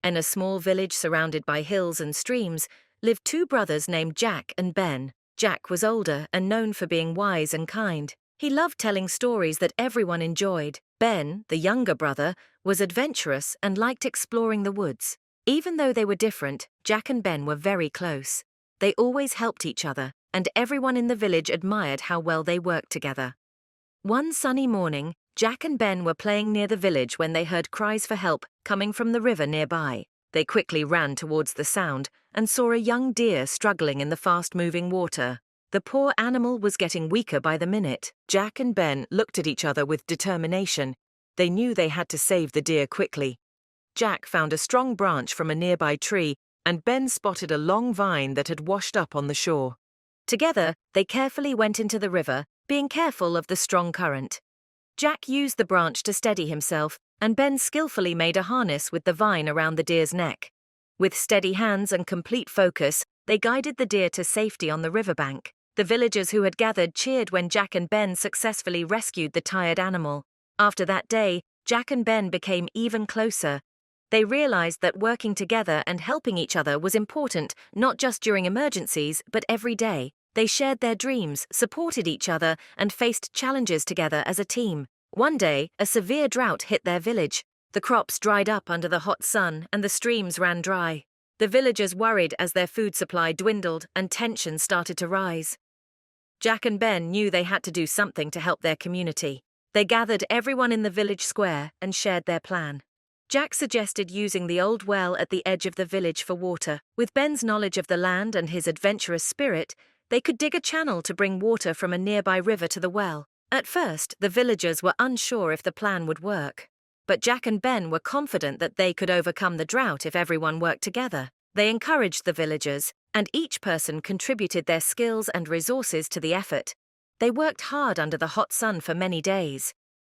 In a small village surrounded by hills and streams, lived two brothers named Jack and Ben. Jack was older and known for being wise and kind. He loved telling stories that everyone enjoyed. Ben, the younger brother, was adventurous and liked exploring the woods. Even though they were different, Jack and Ben were very close. They always helped each other, and everyone in the village admired how well they worked together. One sunny morning, Jack and Ben were playing near the village when they heard cries for help coming from the river nearby. They quickly ran towards the sound and saw a young deer struggling in the fast-moving water. The poor animal was getting weaker by the minute. Jack and Ben looked at each other with determination. They knew they had to save the deer quickly. Jack found a strong branch from a nearby tree, and Ben spotted a long vine that had washed up on the shore. Together, they carefully went into the river, being careful of the strong current. Jack used the branch to steady himself, and Ben skillfully made a harness with the vine around the deer's neck. With steady hands and complete focus, they guided the deer to safety on the riverbank. The villagers who had gathered cheered when Jack and Ben successfully rescued the tired animal. After that day, Jack and Ben became even closer. They realized that working together and helping each other was important, not just during emergencies, but every day. They shared their dreams, supported each other, and faced challenges together as a team. One day, a severe drought hit their village. The crops dried up under the hot sun, and the streams ran dry. The villagers worried as their food supply dwindled and tension started to rise. Jack and Ben knew they had to do something to help their community. They gathered everyone in the village square and shared their plan. Jack suggested using the old well at the edge of the village for water. With Ben's knowledge of the land and his adventurous spirit, they could dig a channel to bring water from a nearby river to the well. At first, the villagers were unsure if the plan would work. But Jack and Ben were confident that they could overcome the drought if everyone worked together. They encouraged the villagers, and each person contributed their skills and resources to the effort. They worked hard under the hot sun for many days.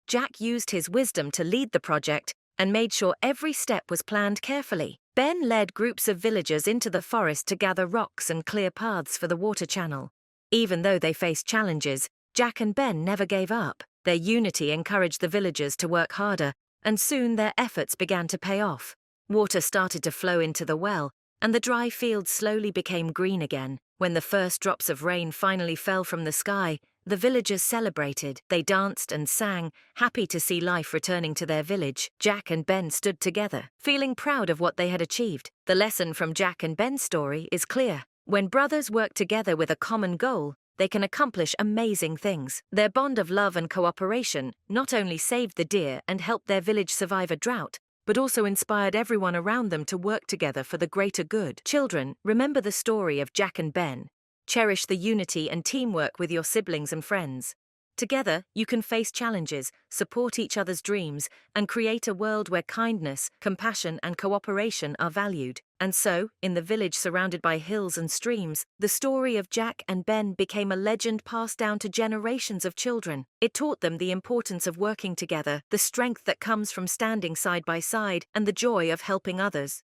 Jack used his wisdom to lead the project and made sure every step was planned carefully. Ben led groups of villagers into the forest to gather rocks and clear paths for the water channel. Even though they faced challenges, Jack and Ben never gave up. Their unity encouraged the villagers to work harder, and soon their efforts began to pay off. Water started to flow into the well, and the dry fields slowly became green again. When the first drops of rain finally fell from the sky, the villagers celebrated. They danced and sang, happy to see life returning to their village. Jack and Ben stood together, feeling proud of what they had achieved. The lesson from Jack and Ben's story is clear. When brothers work together with a common goal, they can accomplish amazing things. Their bond of love and cooperation not only saved the deer and helped their village survive a drought, but also inspired everyone around them to work together for the greater good. Children, remember the story of Jack and Ben. Cherish the unity and teamwork with your siblings and friends. Together, you can face challenges, support each other's dreams, and create a world where kindness, compassion, and cooperation are valued. And so, in the village surrounded by hills and streams, the story of Jack and Ben became a legend passed down to generations of children. It taught them the importance of working together, the strength that comes from standing side by side, and the joy of helping others.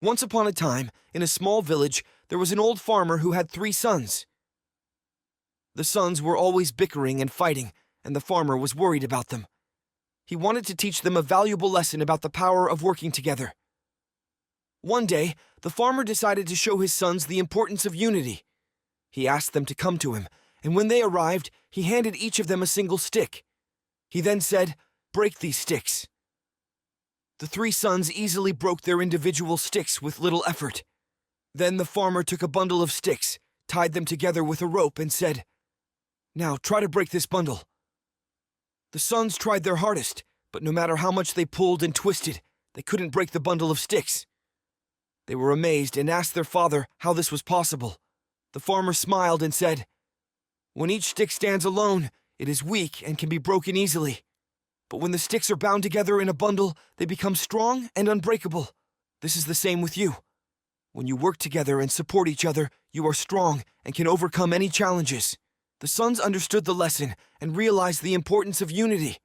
Once upon a time, in a small village, there was an old farmer who had 3 sons. The sons were always bickering and fighting, and the farmer was worried about them. He wanted to teach them a valuable lesson about the power of working together. One day, the farmer decided to show his sons the importance of unity. He asked them to come to him, and when they arrived, he handed each of them a single stick. He then said, "Break these sticks." The 3 sons easily broke their individual sticks with little effort. Then the farmer took a bundle of sticks, tied them together with a rope, and said, "Now try to break this bundle." The sons tried their hardest, but no matter how much they pulled and twisted, they couldn't break the bundle of sticks. They were amazed and asked their father how this was possible. The farmer smiled and said, "When each stick stands alone, it is weak and can be broken easily. But when the sticks are bound together in a bundle, they become strong and unbreakable. This is the same with you. When you work together and support each other, you are strong and can overcome any challenges." The sons understood the lesson and realized the importance of unity.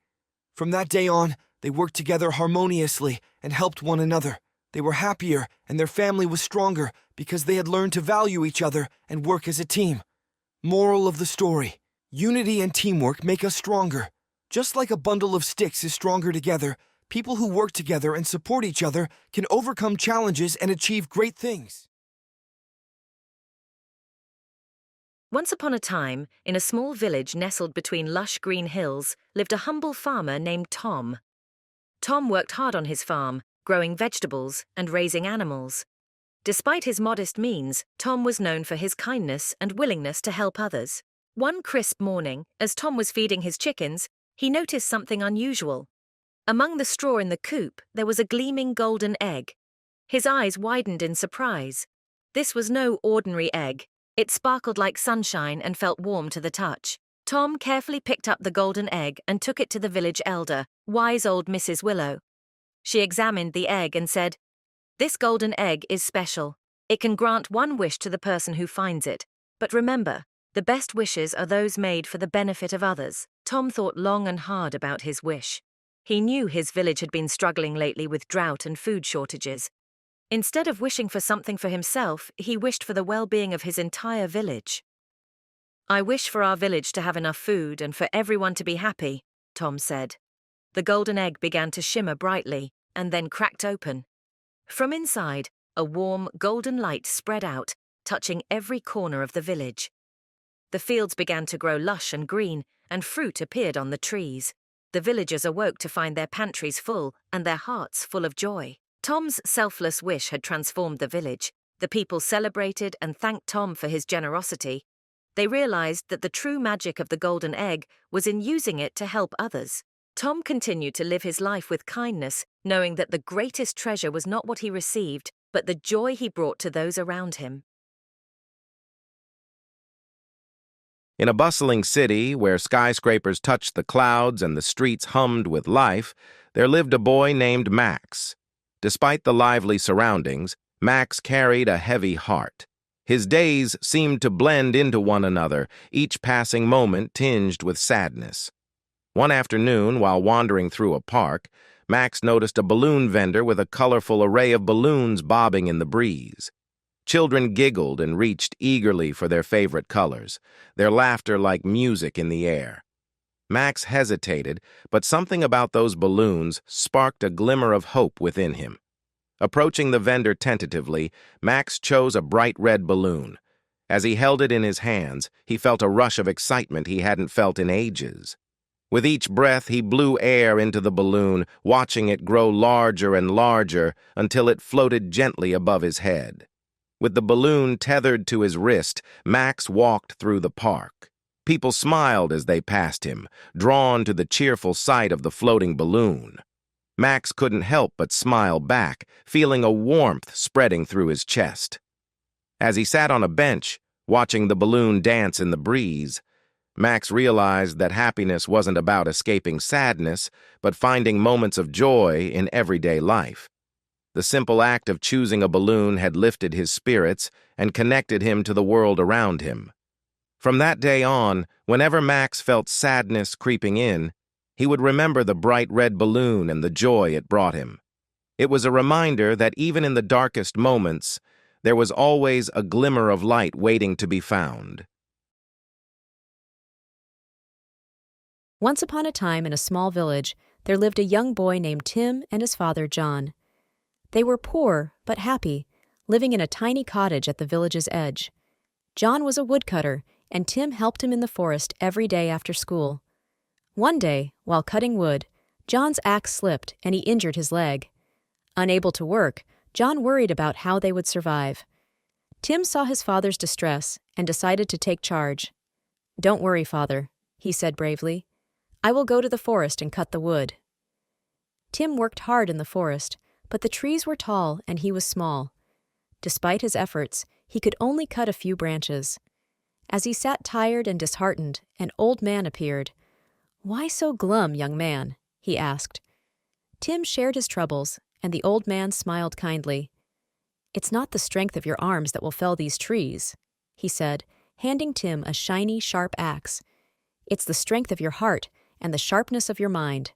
From that day on, they worked together harmoniously and helped one another. They were happier and their family was stronger because they had learned to value each other and work as a team. Moral of the story: unity and teamwork make us stronger. Just like a bundle of sticks is stronger together, People who work together and support each other can overcome challenges and achieve great things. Once upon a time, in a small village nestled between lush green hills, lived a humble farmer named Tom. Tom worked hard on his farm, growing vegetables and raising animals. Despite his modest means, Tom was known for his kindness and willingness to help others. One crisp morning, as Tom was feeding his chickens, he noticed something unusual. Among the straw in the coop, there was a gleaming golden egg. His eyes widened in surprise. This was no ordinary egg. It sparkled like sunshine and felt warm to the touch. Tom carefully picked up the golden egg and took it to the village elder, wise old Mrs. Willow. She examined the egg and said, "This golden egg is special. It can grant one wish to the person who finds it. But remember, the best wishes are those made for the benefit of others." Tom thought long and hard about his wish. He knew his village had been struggling lately with drought and food shortages. Instead of wishing for something for himself, he wished for the well-being of his entire village. "I wish for our village to have enough food and for everyone to be happy," Tom said. The golden egg began to shimmer brightly and then cracked open. From inside, a warm, golden light spread out, touching every corner of the village. The fields began to grow lush and green, and fruit appeared on the trees. The villagers awoke to find their pantries full and their hearts full of joy. Tom's selfless wish had transformed the village. The people celebrated and thanked Tom for his generosity. They realized that the true magic of the golden egg was in using it to help others. Tom continued to live his life with kindness, knowing that the greatest treasure was not what he received, but the joy he brought to those around him. In a bustling city where skyscrapers touched the clouds and the streets hummed with life, there lived a boy named Max. Despite the lively surroundings, Max carried a heavy heart. His days seemed to blend into one another, each passing moment tinged with sadness. One afternoon, while wandering through a park, Max noticed a balloon vendor with a colorful array of balloons bobbing in the breeze. Children giggled and reached eagerly for their favorite colors, their laughter like music in the air. Max hesitated, but something about those balloons sparked a glimmer of hope within him. Approaching the vendor tentatively, Max chose a bright red balloon. As he held it in his hands, he felt a rush of excitement he hadn't felt in ages. With each breath, he blew air into the balloon, watching it grow larger and larger until it floated gently above his head. With the balloon tethered to his wrist, Max walked through the park. People smiled as they passed him, drawn to the cheerful sight of the floating balloon. Max couldn't help but smile back, feeling a warmth spreading through his chest. As he sat on a bench, watching the balloon dance in the breeze, Max realized that happiness wasn't about escaping sadness, but finding moments of joy in everyday life. The simple act of choosing a balloon had lifted his spirits and connected him to the world around him. From that day on, whenever Max felt sadness creeping in, he would remember the bright red balloon and the joy it brought him. It was a reminder that even in the darkest moments, there was always a glimmer of light waiting to be found. Once upon a time in a small village, there lived a young boy named Tim and his father John. They were poor but happy, living in a tiny cottage at the village's edge. John was a woodcutter, and Tim helped him in the forest every day after school. One day, while cutting wood, John's axe slipped and he injured his leg. Unable to work, John worried about how they would survive. Tim saw his father's distress and decided to take charge. "Don't worry, father," he said bravely. "I will go to the forest and cut the wood." Tim worked hard in the forest, but the trees were tall and he was small. Despite his efforts, he could only cut a few branches. As he sat tired and disheartened, an old man appeared. "Why so glum, young man?" he asked. Tim shared his troubles, and the old man smiled kindly. "It's not the strength of your arms that will fell these trees," he said, handing Tim a shiny, sharp axe. "It's the strength of your heart and the sharpness of your mind."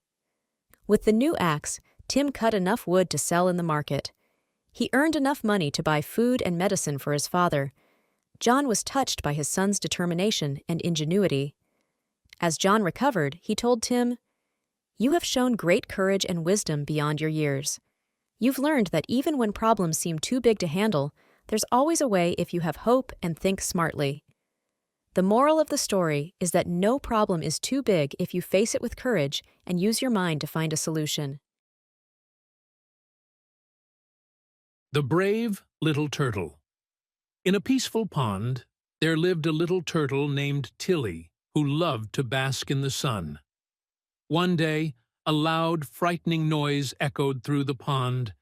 With the new axe, Tim cut enough wood to sell in the market. He earned enough money to buy food and medicine for his father. John was touched by his son's determination and ingenuity. As John recovered, he told Tim, You have shown great courage and wisdom beyond your years. You've learned that even when problems seem too big to handle, there's always a way if you have hope and think smartly. The moral of the story is that no problem is too big if you face it with courage and use your mind to find a solution. The Brave Little Turtle. In a peaceful pond, there lived a little turtle named Tilly, who loved to bask in the sun. One day, a loud, frightening noise echoed through the pond.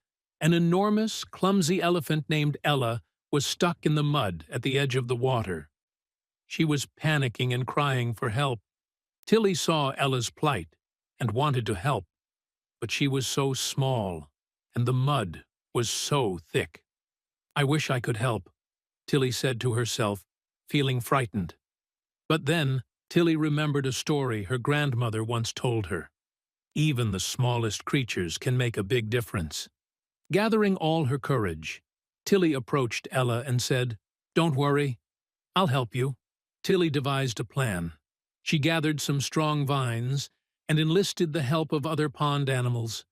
An enormous, clumsy elephant named Ella was stuck in the mud at the edge of the water. She was panicking and crying for help. Tilly saw Ella's plight and wanted to help, but she was so small, and the mud was so thick. "I wish I could help," Tilly said to herself, feeling frightened. But then Tilly remembered a story her grandmother once told her. Even the smallest creatures can make a big difference. Gathering all her courage, Tilly approached Ella and said, "Don't worry, I'll help you." Tilly devised a plan. She gathered some strong vines and enlisted the help of other pond animals.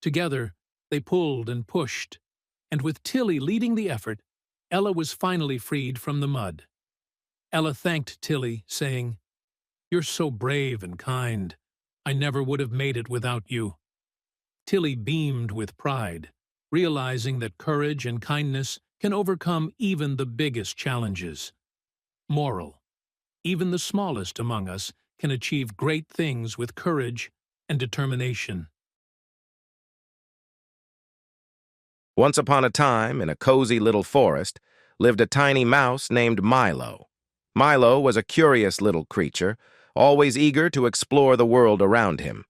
Together, they pulled and pushed, and with Tilly leading the effort, Ella was finally freed from the mud. Ella thanked Tilly, saying, "You're so brave and kind. I never would have made it without you." Tilly beamed with pride, realizing that courage and kindness can overcome even the biggest challenges. Moral: even the smallest among us can achieve great things with courage and determination. Once upon a time, in a cozy little forest, lived a tiny mouse named Milo. Milo was a curious little creature, always eager to explore the world around him.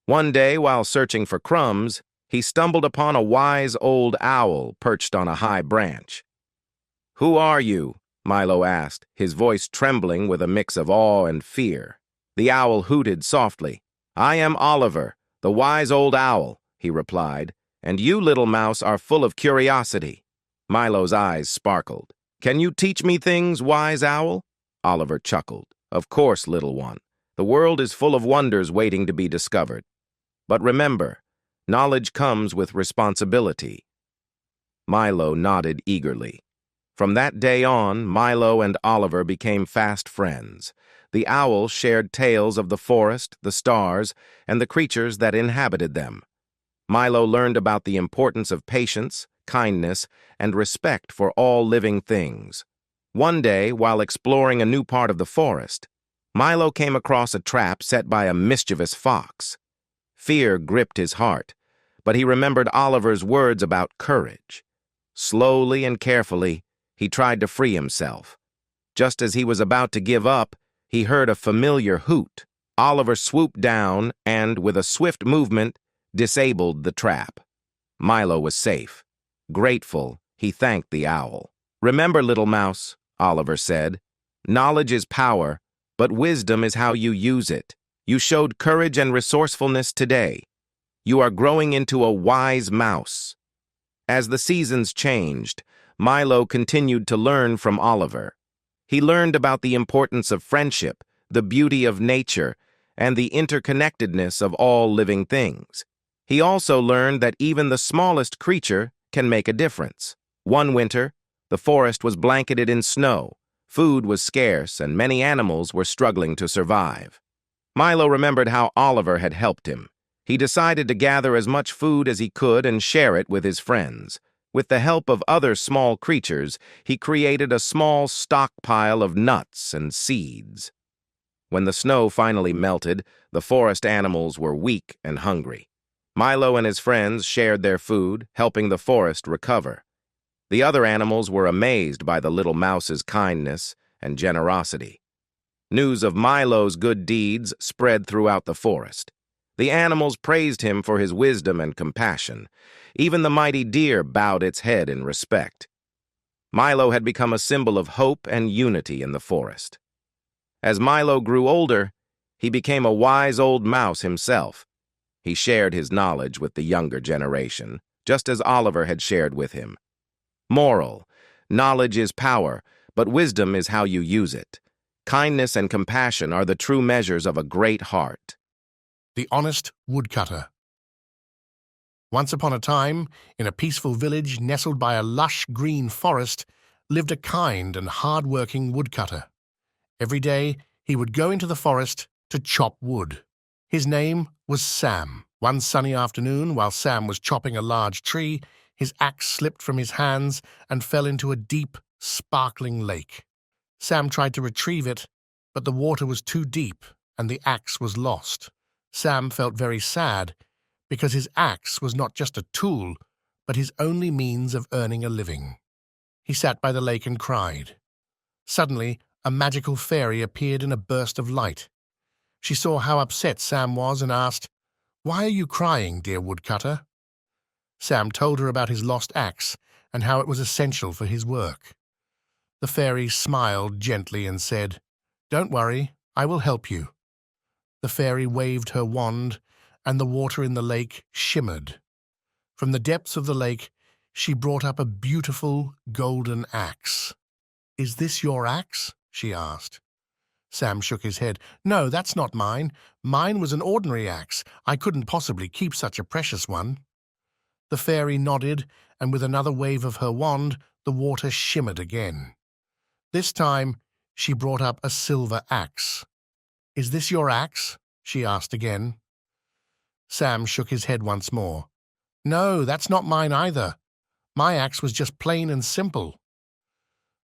One day, while searching for crumbs, he stumbled upon a wise old owl perched on a high branch. "Who are you?" Milo asked, his voice trembling with a mix of awe and fear. The owl hooted softly. "I am Oliver, the wise old owl," he replied, "and you, little mouse, are full of curiosity." Milo's eyes sparkled. "Can you teach me things, wise owl?" Oliver chuckled. "Of course, little one. The world is full of wonders waiting to be discovered. But remember, knowledge comes with responsibility." Milo nodded eagerly. From that day on, Milo and Oliver became fast friends. The owl shared tales of the forest, the stars, and the creatures that inhabited them. Milo learned about the importance of patience, kindness, and respect for all living things. One day, while exploring a new part of the forest, Milo came across a trap set by a mischievous fox. Fear gripped his heart, but he remembered Oliver's words about courage. Slowly and carefully, he tried to free himself. Just as he was about to give up, he heard a familiar hoot. Oliver swooped down and, with a swift movement, disabled the trap. Milo was safe. Grateful, he thanked the owl. "Remember, little mouse," Oliver said, "knowledge is power, but wisdom is how you use it. You showed courage and resourcefulness today. You are growing into a wise mouse." As the seasons changed, Milo continued to learn from Oliver. He learned about the importance of friendship, the beauty of nature, and the interconnectedness of all living things. He also learned that even the smallest creature can make a difference. One winter, the forest was blanketed in snow, food was scarce, and many animals were struggling to survive. Milo remembered how Oliver had helped him. He decided to gather as much food as he could and share it with his friends. With the help of other small creatures, he created a small stockpile of nuts and seeds. When the snow finally melted, the forest animals were weak and hungry. Milo and his friends shared their food, helping the forest recover. The other animals were amazed by the little mouse's kindness and generosity. News of Milo's good deeds spread throughout the forest. The animals praised him for his wisdom and compassion. Even the mighty deer bowed its head in respect. Milo had become a symbol of hope and unity in the forest. As Milo grew older, he became a wise old mouse himself. He shared his knowledge with the younger generation, just as Oliver had shared with him. Moral: knowledge is power, but wisdom is how you use it. Kindness and compassion are the true measures of a great heart. The Honest Woodcutter. Once upon a time, in a peaceful village nestled by a lush green forest, lived a kind and hard-working woodcutter. Every day, he would go into the forest to chop wood. His name was Sam. One sunny afternoon, while Sam was chopping a large tree, his axe slipped from his hands and fell into a deep, sparkling lake. Sam tried to retrieve it, but the water was too deep and the axe was lost. Sam felt very sad because his axe was not just a tool, but his only means of earning a living. He sat by the lake and cried. Suddenly, a magical fairy appeared in a burst of light. She saw how upset Sam was and asked, "Why are you crying, dear woodcutter?" Sam told her about his lost axe and how it was essential for his work. The fairy smiled gently and said, "Don't worry, I will help you." The fairy waved her wand, and the water in the lake shimmered. From the depths of the lake, she brought up a beautiful golden axe. "Is this your axe?" she asked. Sam shook his head. "No, that's not mine. Mine was an ordinary axe. I couldn't possibly keep such a precious one." The fairy nodded, and with another wave of her wand, the water shimmered again. This time, she brought up a silver axe. "Is this your axe?" she asked again. Sam shook his head once more. "No, that's not mine either. My axe was just plain and simple."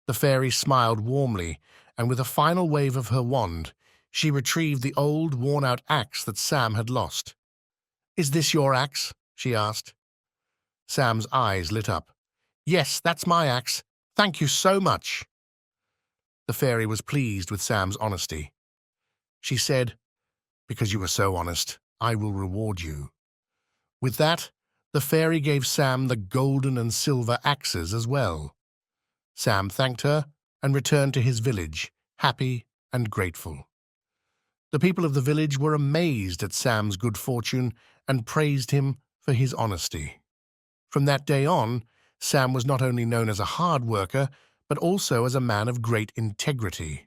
The fairy smiled warmly, and with a final wave of her wand, she retrieved the old, worn-out axe that Sam had lost. "Is this your axe?" she asked. Sam's eyes lit up. "Yes, that's my axe. Thank you so much." The fairy was pleased with Sam's honesty. She said, "Because you were so honest, I will reward you." With that, the fairy gave Sam the golden and silver axes as well. Sam thanked her and returned to his village, happy and grateful. The people of the village were amazed at Sam's good fortune and praised him for his honesty. From that day on, Sam was not only known as a hard worker, but also as a man of great integrity.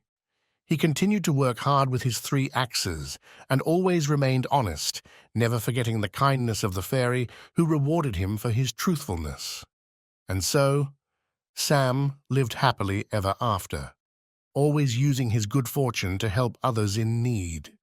He continued to work hard with his 3 axes and always remained honest, never forgetting the kindness of the fairy who rewarded him for his truthfulness. And so, Sam lived happily ever after, always using his good fortune to help others in need.